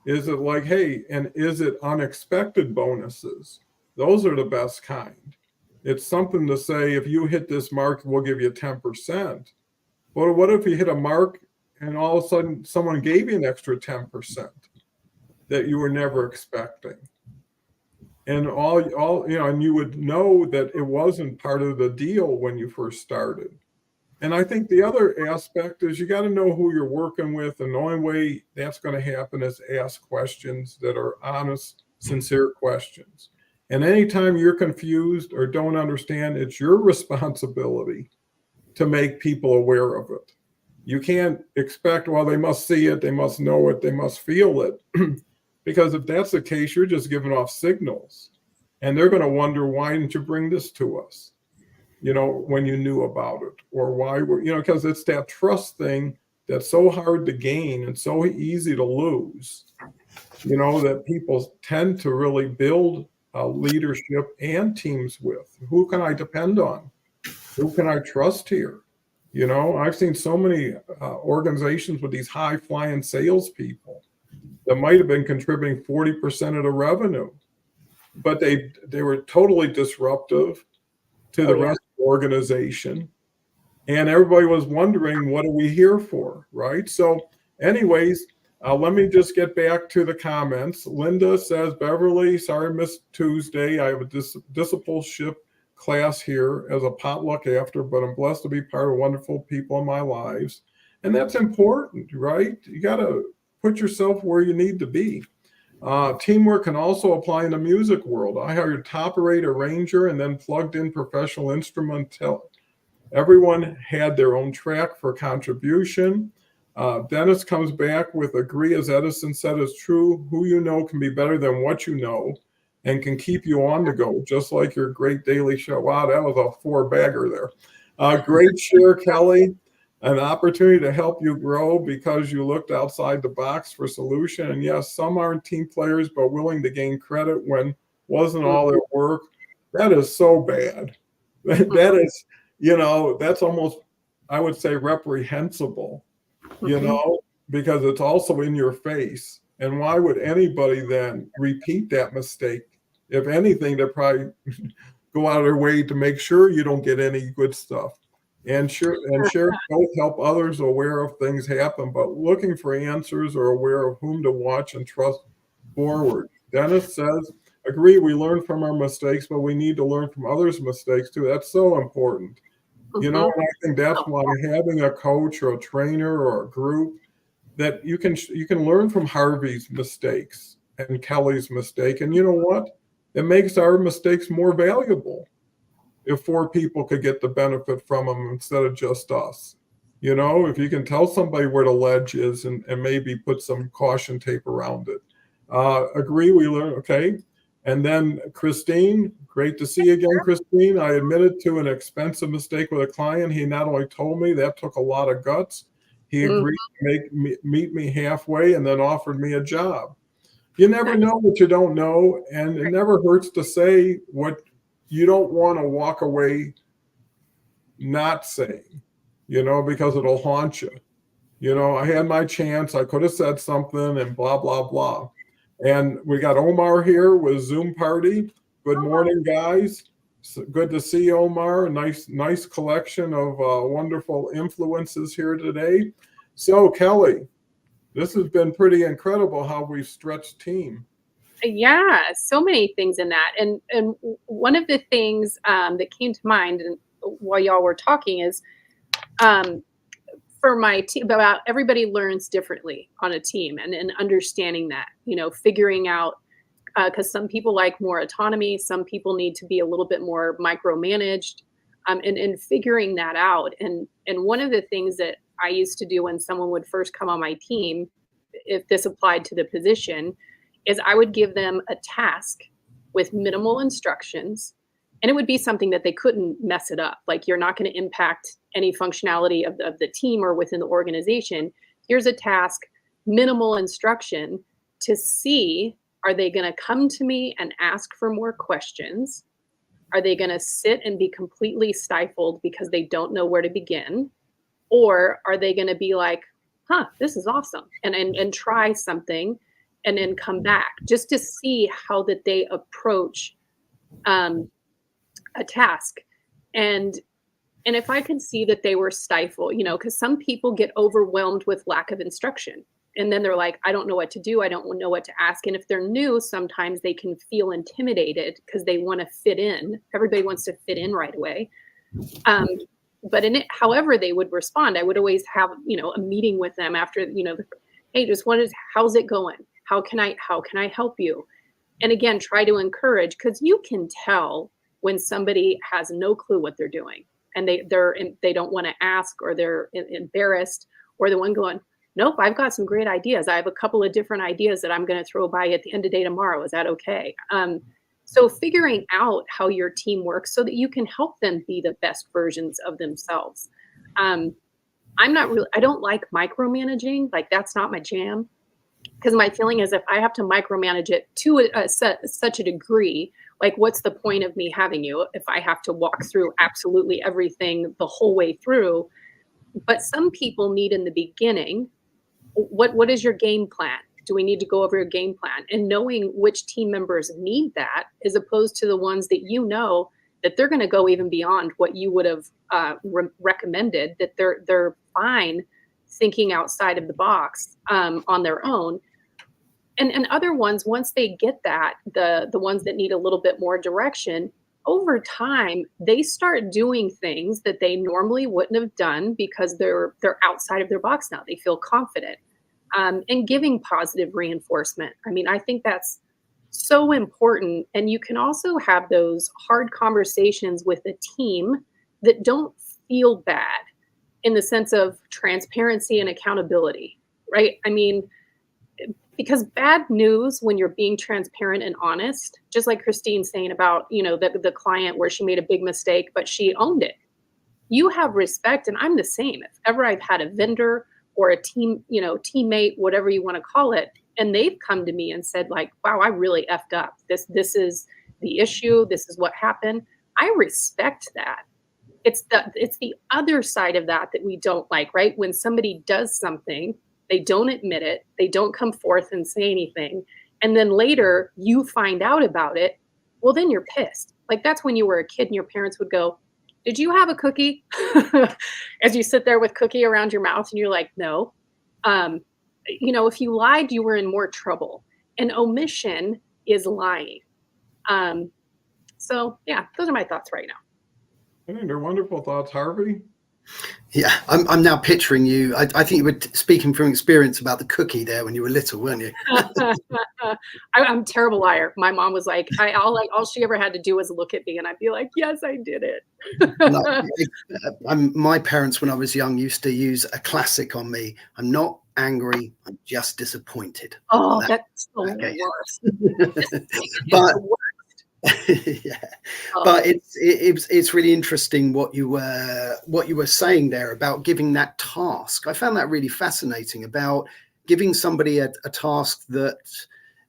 Is it like, hey, and is it unexpected bonuses? Those are the best kind. It's something to say, if you hit this mark, we'll give you 10%. But what if you hit a mark and all of a sudden someone gave you an extra 10% that you were never expecting? And all you know, and you would know that it wasn't part of the deal when you first started. And I think the other aspect is you got to know who you're working with. And the only way that's going to happen is ask questions that are honest, sincere questions. And anytime you're confused or don't understand, it's your responsibility to make people aware of it. You can't expect, well, they must see it, they must know it, they must feel it. Because if that's the case, you're just giving off signals. And they're going to wonder, why didn't you bring this to us? You know, when you knew about it, or why were, you know, because it's that trust thing that's so hard to gain and so easy to lose. that people tend to really build leadership and teams with. Who can I depend on? Who can I trust here? I've seen so many organizations with these high flying salespeople that might have been contributing 40% of the revenue, but they were totally disruptive to the rest of the organization. And everybody was wondering, what are we here for, right? So anyways, let me just get back to the comments. Linda says, Beverly, sorry I missed Tuesday. I have a discipleship class here as a potluck after, but I'm blessed to be part of wonderful people in my lives. And that's important, right? You got to put yourself where you need to be. Teamwork can also apply in the music world. I hired a top-rate arranger and then plugged in professional instrumental. Everyone had their own track for contribution. Dennis comes back with agree, as Edison said is true. Who you know can be better than what you know and can keep you on the go, just like your great daily show. Wow, that was a 4-bagger there. Great share, Kelly. An opportunity to help you grow because you looked outside the box for solution. And yes, some aren't team players, but willing to gain credit when wasn't all their work. That is so bad. That is, that's almost, I would say, reprehensible, because it's also in your face. And why would anybody then repeat that mistake? If anything, they probably go out of their way to make sure you don't get any good stuff. And share both help others aware of things happen, but looking for answers or aware of whom to watch and trust forward. Dennis says, agree, we learn from our mistakes, but we need to learn from others' mistakes too. That's so important. And I think that's why having a coach or a trainer or a group that you can learn from Harvey's mistakes and Kelly's mistake. And you know what? It makes our mistakes more valuable if 4 people could get the benefit from them instead of just us. If you can tell somebody where the ledge is and maybe put some caution tape around it. Agree, we learn, okay. And then Christine, great to see you again, Christine. I admitted to an expensive mistake with a client. He not only told me, that took a lot of guts. He agreed to meet me halfway and then offered me a job. You never know what you don't know, and it never hurts to say what you don't want to walk away not saying, because it'll haunt you. I had my chance. I could have said something and blah, blah, blah. And we got Omar here with Zoom party. Good morning, guys. Good to see you, Omar. Nice collection of wonderful influences here today. So, Kelly, this has been pretty incredible how we've stretched team.
Yeah, so many things in that. And one of the things that came to mind while y'all were talking is for my team, about everybody learns differently on a team, and understanding that, figuring out, because some people like more autonomy, some people need to be a little bit more micromanaged, and figuring that out. And one of the things that I used to do when someone would first come on my team, if this applied to the position, is I would give them a task with minimal instructions, and it would be something that they couldn't mess it up. Like, you're not going to impact any functionality of the team or within the organization. Here's a task, minimal instruction, to see, are they going to come to me and ask for more questions? Are they going to sit and be completely stifled because they don't know where to begin? Or are they going to be like, this is awesome, and try something and then come back, just to see how that they approach a task. And if I could see that they were stifled, because some people get overwhelmed with lack of instruction. And then they're like, I don't know what to do. I don't know what to ask. And if they're new, sometimes they can feel intimidated because they want to fit in. Everybody wants to fit in right away. But in it, however they would respond, I would always have, a meeting with them after, hey, how's it going? How can I help you? And again, try to encourage, because you can tell when somebody has no clue what they're doing, and they don't want to ask, or they're embarrassed, or the one going, nope, I've got some great ideas. I have a couple of different ideas that I'm going to throw by at the end of the day tomorrow. Is that okay? So figuring out how your team works so that you can help them be the best versions of themselves. I don't like micromanaging. Like, that's not my jam. Because my feeling is if I have to micromanage it to such a degree, like what's the point of me having you if I have to walk through absolutely everything the whole way through? But some people need in the beginning, what is your game plan? Do we need to go over your game plan? And knowing which team members need that, as opposed to the ones that you know that they're going to go even beyond what you would have recommended, that they're fine thinking outside of the box on their own. And other ones, once they get that, the ones that need a little bit more direction, over time, they start doing things that they normally wouldn't have done because they're outside of their box now. They feel confident, and giving positive reinforcement. I mean, I think that's so important. And you can also have those hard conversations with a team that don't feel bad in the sense of transparency and accountability, right? I mean, because bad news when you're being transparent and honest, just like Christine's saying about, the client where she made a big mistake, but she owned it. You have respect, and I'm the same. If ever I've had a vendor or a teammate, whatever you want to call it, and they've come to me and said like, wow, I really effed up. This is the issue. This is what happened. I respect that. It's the other side of that we don't like, right? When somebody does something, they don't admit it, they don't come forth and say anything, and then later you find out about it, well, then you're pissed. Like that's when you were a kid and your parents would go, did you have a cookie? As you sit there with cookie around your mouth and you're like, no. If you lied, you were in more trouble. And omission is lying. So yeah, those are my thoughts right now.
I think they're wonderful thoughts, Harvey.
Yeah, I'm now picturing you. I think you were speaking from experience about the cookie there when you were little, weren't you?
I'm a terrible liar. My mom was like, all she ever had to do was look at me, and I'd be like, yes, I did it.
My parents, when I was young, used to use a classic on me. I'm not angry. I'm just disappointed.
Oh, that's the worst.
But yeah, but it's really interesting what you were saying there about giving that task. I found that really fascinating about giving somebody a task that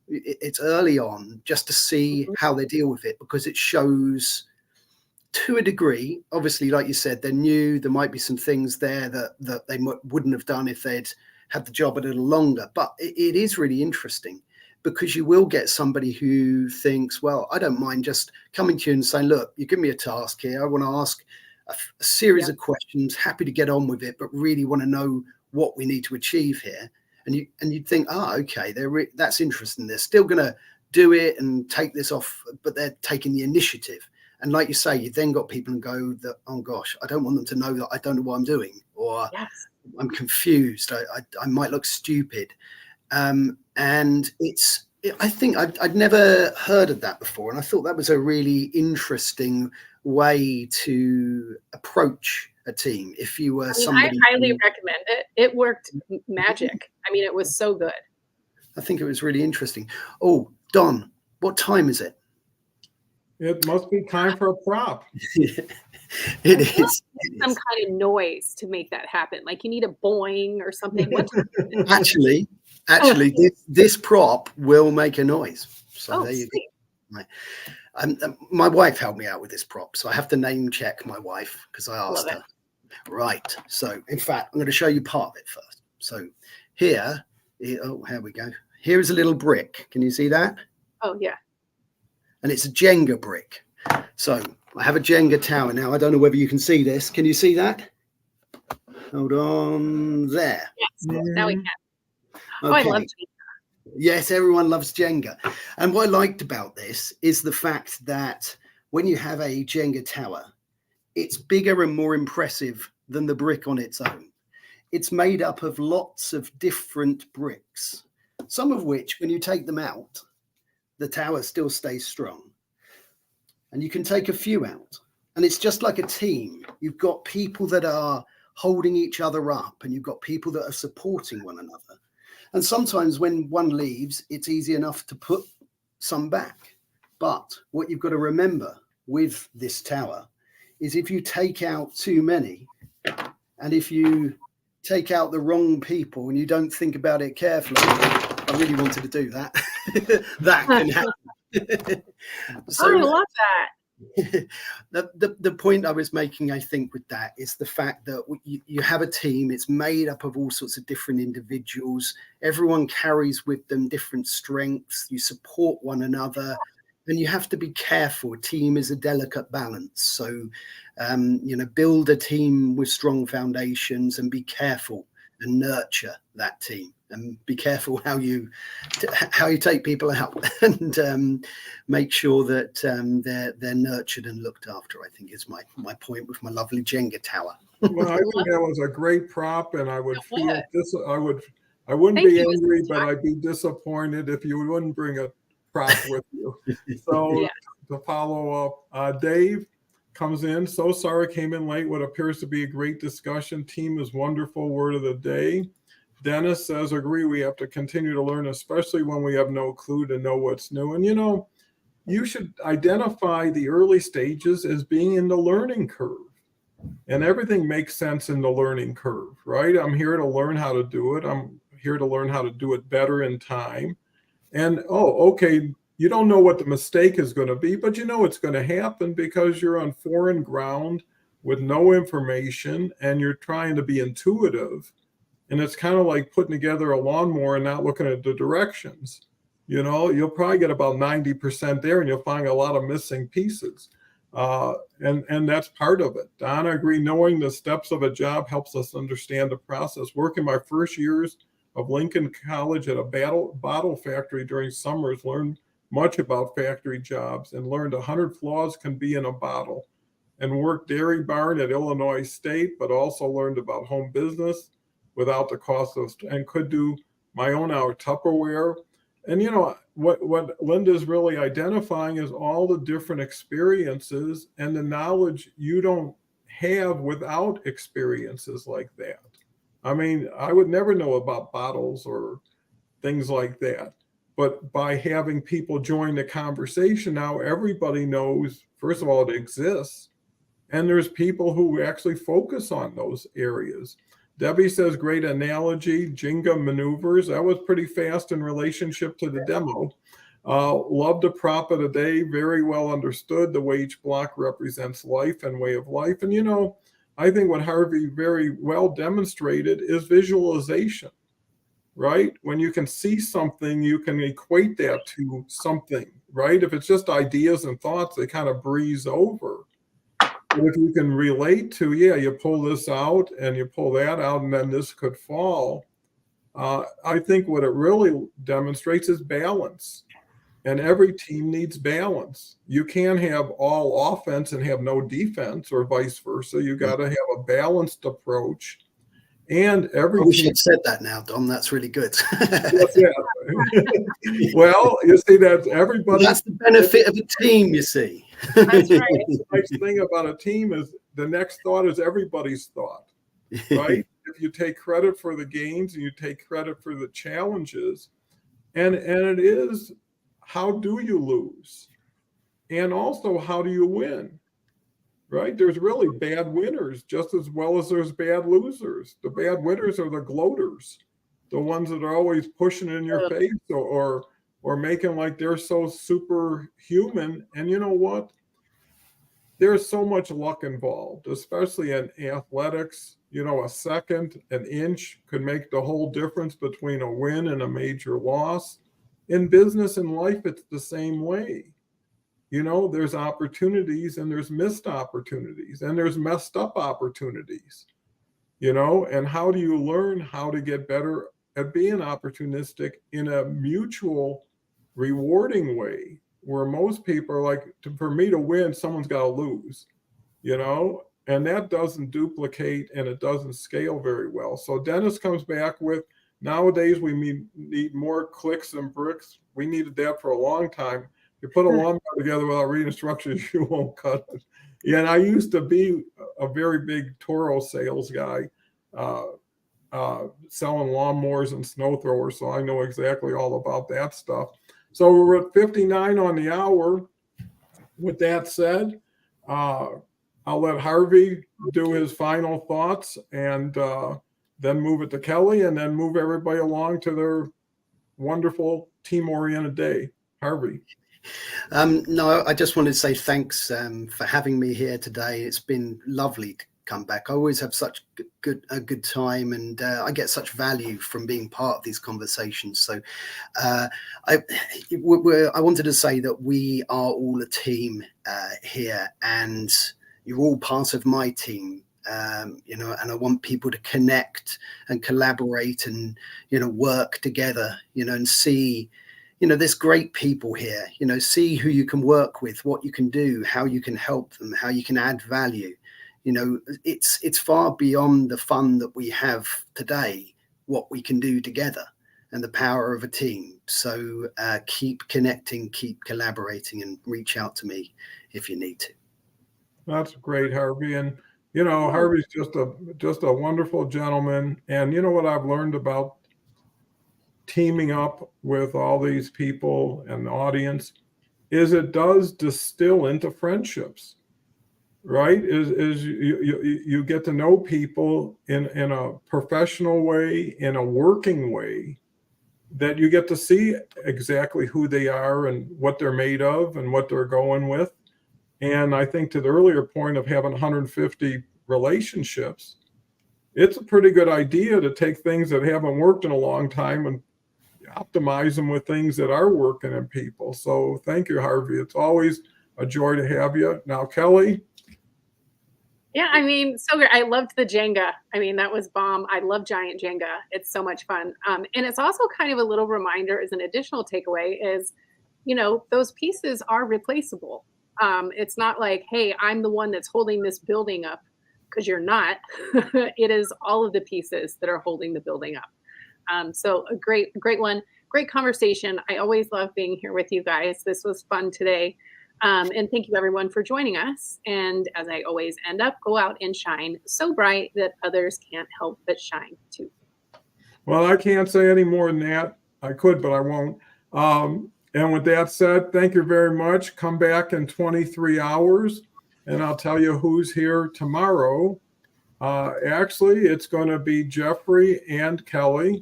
it's early on, just to see how they deal with it, because it shows to a degree, obviously, like you said, they're new. There might be some things there that they wouldn't have done if they'd had the job a little longer, but it is really interesting. Because you will get somebody who thinks, well, I don't mind just coming to you and saying, look, you give me a task here. I want to ask a series of questions, happy to get on with it, but really want to know what we need to achieve here. And you'd think, okay, that's interesting. They're still going to do it and take this off, but they're taking the initiative. And like you say, you then got people and go that, oh gosh, I don't want them to know that I don't know what I'm doing, or I'm confused. I might look stupid. And I think I'd never heard of that before. And I thought that was a really interesting way to approach a team. If you were somebody,
I highly recommend it. It worked magic. I mean, it was so good.
I think it was really interesting. Oh, Don, what time is it?
It must be time for a prop.
It is.
Some kind of noise to make that happen. Like you need a boing or something.
Actually, this prop will make a noise. So there you go. My wife helped me out with this prop, so I have to name check my wife because I asked her. Right. So, in fact, I'm going to show you part of it first. So here we go. Here is a little brick. Can you see that?
Oh, yeah.
And it's a Jenga brick. So I have a Jenga tower now. I don't know whether you can see this. Can you see that? Hold on there.
Yes, now we can.
Okay.
Oh, I love Jenga.
Yes, everyone loves Jenga. And what I liked about this is the fact that when you have a Jenga tower, it's bigger and more impressive than the brick on its own. It's made up of lots of different bricks, some of which, when you take them out, the tower still stays strong. And you can take a few out. And it's just like a team. You've got people that are holding each other up, and you've got people that are supporting one another. And sometimes when one leaves, it's easy enough to put some back. But what you've got to remember with this tower is if you take out too many, and if you take out the wrong people and you don't think about it carefully, I really wanted to do that. That can happen. So
I love that.
the point I was making, I think, with that is the fact that you have a team. It's made up of all sorts of different individuals. Everyone carries with them different strengths. You support one another, and you have to be careful. A team is a delicate balance. So, build a team with strong foundations and be careful and nurture that team. And be careful how you take people out, and make sure that they're nurtured and looked after. I think is my point with my lovely Jenga tower.
Well, I think that was a great prop, and I would feel I wouldn't
Thank
be
you,
angry,
Mr.
but I'd be disappointed if you wouldn't bring a prop with you. So
Yeah.
to follow up, Dave comes in. So sorry, came in late. What appears to be a great discussion. Team is wonderful. Word of the day. Dennis says, agree, we have to continue to learn, especially when we have no clue to know what's new. And, you should identify the early stages as being in the learning curve. And everything makes sense in the learning curve, right? I'm here to learn how to do it. I'm here to learn how to do it better in time. And, okay, you don't know what the mistake is going to be, but you know it's going to happen because you're on foreign ground with no information and you're trying to be intuitive. And it's kind of like putting together a lawnmower and not looking at the directions. You'll probably get about 90% there, and you'll find a lot of missing pieces. And that's part of it. Donna, agree. Knowing the steps of a job helps us understand the process. Working my first years of Lincoln College at a bottle factory during summers, learned much about factory jobs and learned 100 flaws can be in a bottle. And worked dairy barn at Illinois State, but also learned about home business without the cost of, and could do my own out Tupperware. And what Linda's really identifying is all the different experiences and the knowledge you don't have without experiences like that. I mean, I would never know about bottles or things like that. But by having people join the conversation, now everybody knows, first of all, it exists. And there's people who actually focus on those areas. Debbie says, great analogy, Jenga maneuvers. That was pretty fast in relationship to the demo. Love the prop of the day. Very well understood the way each block represents life and way of life. And, I think what Harvey very well demonstrated is visualization, right? When you can see something, you can equate that to something, right? If it's just ideas and thoughts, they kind of breeze over. But if you can relate to, you pull this out and you pull that out, and then this could fall. I think what it really demonstrates is balance. And every team needs balance. You can't have all offense and have no defense, or vice versa. You got to have a balanced approach. And every
I wish
team
you'd said that now, Dom. That's really good.
Well, you see, that's everybody.
That's the benefit of a team, you see.
That's right.
The nice thing about a team is the next thought is everybody's thought, right? If you take credit for the gains and you take credit for the challenges, and it is, how do you lose? And also, how do you win? Right? There's really bad winners just as well as there's bad losers. The bad winners are the gloaters, the ones that are always pushing in your face or making like they're so superhuman. And you know what? There's so much luck involved, especially in athletics. A second, an inch could make the whole difference between a win and a major loss. In business and life, it's the same way. There's opportunities and there's missed opportunities and there's messed up opportunities, and how do you learn how to get better at being opportunistic in a mutual rewarding way, where most people are like, for me to win, someone's got to lose, and that doesn't duplicate and it doesn't scale very well. So Dennis comes back with, nowadays we need more clicks and bricks. We needed that for a long time. You put a lawnmower together without reading instructions, you won't cut it. Yeah, and I used to be a very big Toro sales guy, selling lawnmowers and snow throwers, so I know exactly all about that stuff. So we're at 59 on the hour. With that said, I'll let Harvey do his final thoughts and then move it to Kelle and then move everybody along to their wonderful team-oriented day. Harvey.
No, I just wanted to say thanks for having me here today. It's been lovely to come back. I always have such a good time, and I get such value from being part of these conversations. So I wanted to say that we are all a team here, and you're all part of my team. And I want people to connect and collaborate and, work together, and see, there's great people here, see who you can work with, what you can do, how you can help them, how you can add value. It's far beyond the fun that we have today, what we can do together and the power of a team. So keep connecting, keep collaborating, and reach out to me if you need to.
That's great, Harvey. And, Harvey's just a wonderful gentleman. And you know what I've learned about teaming up with all these people and the audience is it does distill into friendships, right? Is you get to know people in a professional way, in a working way, that you get to see exactly who they are and what they're made of and what they're going with. And I think to the earlier point of having 150 relationships, it's a pretty good idea to take things that haven't worked in a long time and optimize them with things that are working in people. So thank you, Harvey. It's always a joy to have you. Now, Kelle.
Yeah, so great. I loved the Jenga. That was bomb. I love giant Jenga. It's so much fun. And it's also kind of a little reminder as an additional takeaway is, those pieces are replaceable. It's not like, hey, I'm the one that's holding this building up, because you're not. It is all of the pieces that are holding the building up. So a great one, great conversation. I always love being here with you guys. This was fun today. And thank you everyone for joining us. And as I always end up, go out and shine so bright that others can't help but shine too.
Well, I can't say any more than that. I could, but I won't. And with that said, thank you very much. Come back in 23 hours and I'll tell you who's here tomorrow. Actually, it's going to be Jeffrey and Kelle.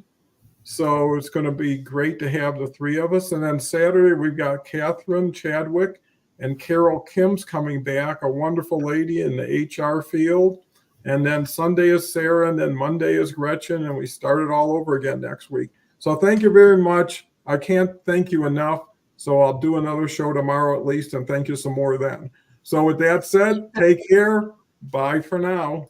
So it's going to be great to have the three of us. And then Saturday, we've got Catherine Chadwick and Carol Kim's coming back, a wonderful lady in the HR field. And then Sunday is Sarah, and then Monday is Gretchen, and we start it all over again next week. So thank you very much. I can't thank you enough. So I'll do another show tomorrow at least, and thank you some more then. So with that said, take care. Bye for now.